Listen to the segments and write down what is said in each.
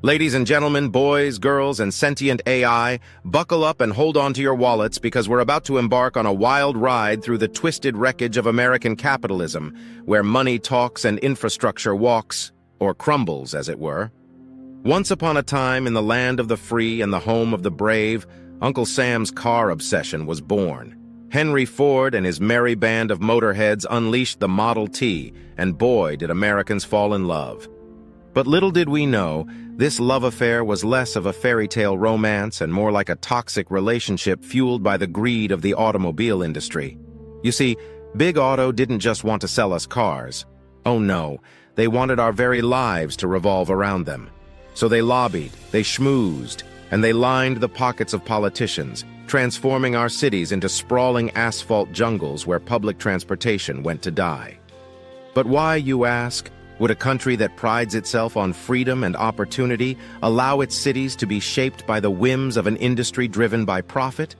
Ladies and gentlemen, boys, girls, and sentient AI, buckle up and hold on to your wallets because we're about to embark on a wild ride through the twisted wreckage of American capitalism, where money talks and infrastructure walks, or crumbles, as it were. Once upon a time, in the land of the free and the home of the brave, Uncle Sam's car obsession was born. Henry Ford and his merry band of motorheads unleashed the Model T, and boy, did Americans fall in love. But little did we know, this love affair was less of a fairy tale romance and more like a toxic relationship fueled by the greed of the automobile industry. You see, Big Auto didn't just want to sell us cars. Oh no, they wanted our very lives to revolve around them. So they lobbied, they schmoozed, and they lined the pockets of politicians, transforming our cities into sprawling asphalt jungles where public transportation went to die. But why, you ask? Would a country that prides itself on freedom and opportunity allow its cities to be shaped by the whims of an industry driven by profit?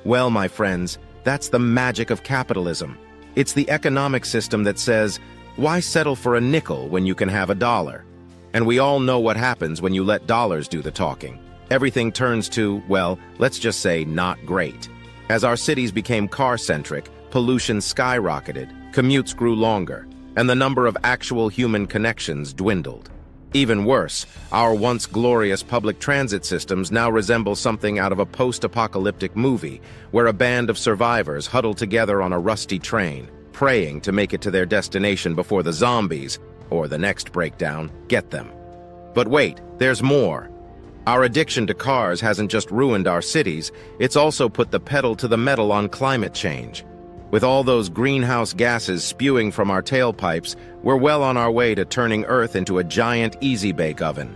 Well, my friends, that's the magic of capitalism. It's the economic system that says, why settle for a nickel when you can have a dollar? And we all know what happens when you let dollars do the talking. Everything turns to, well, let's just say not great. As our cities became car-centric, pollution skyrocketed, commutes grew longer, and the number of actual human connections dwindled. Even worse, our once glorious public transit systems now resemble something out of a post-apocalyptic movie, where a band of survivors huddle together on a rusty train, praying to make it to their destination before the zombies, or the next breakdown, get them. But wait, there's more. Our addiction to cars hasn't just ruined our cities, it's also put the pedal to the metal on climate change. With all those greenhouse gases spewing from our tailpipes, we're well on our way to turning Earth into a giant easy-bake oven.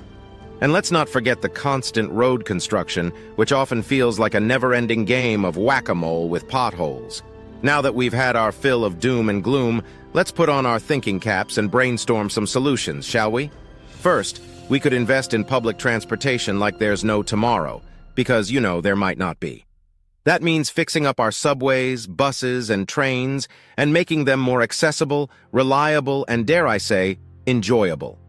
And let's not forget the constant road construction, which often feels like a never-ending game of whack-a-mole with potholes. Now that we've had our fill of doom and gloom, let's put on our thinking caps and brainstorm some solutions, shall we? First, we could invest in public transportation like there's no tomorrow, because, you know, there might not be. That means fixing up our subways, buses, and trains, and making them more accessible, reliable, and, dare I say, enjoyable.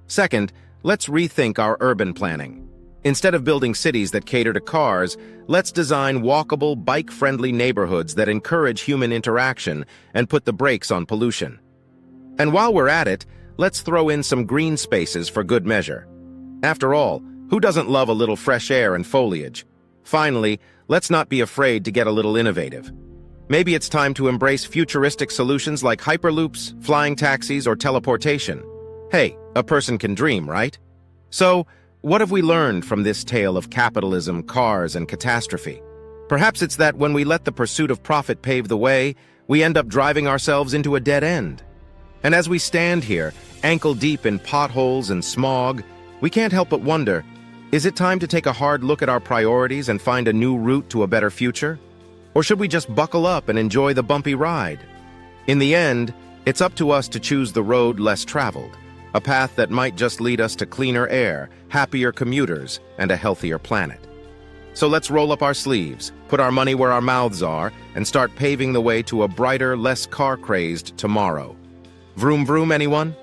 Second, let's rethink our urban planning. Instead of building cities that cater to cars, let's design walkable, bike-friendly neighborhoods that encourage human interaction and put the brakes on pollution. And while we're at it, let's throw in some green spaces for good measure. After all, who doesn't love a little fresh air and foliage? Finally, let's not be afraid to get a little innovative. Maybe it's time to embrace futuristic solutions like hyperloops, flying taxis, or teleportation. Hey, a person can dream, right? So, what have we learned from this tale of capitalism, cars, and catastrophe? Perhaps it's that when we let the pursuit of profit pave the way, we end up driving ourselves into a dead end. And as we stand here, ankle-deep in potholes and smog, we can't help but wonder, is it time to take a hard look at our priorities and find a new route to a better future? Or should we just buckle up and enjoy the bumpy ride? In the end, it's up to us to choose the road less traveled, a path that might just lead us to cleaner air, happier commuters, and a healthier planet. So let's roll up our sleeves, put our money where our mouths are, and start paving the way to a brighter, less car-crazed tomorrow. Vroom vroom, anyone?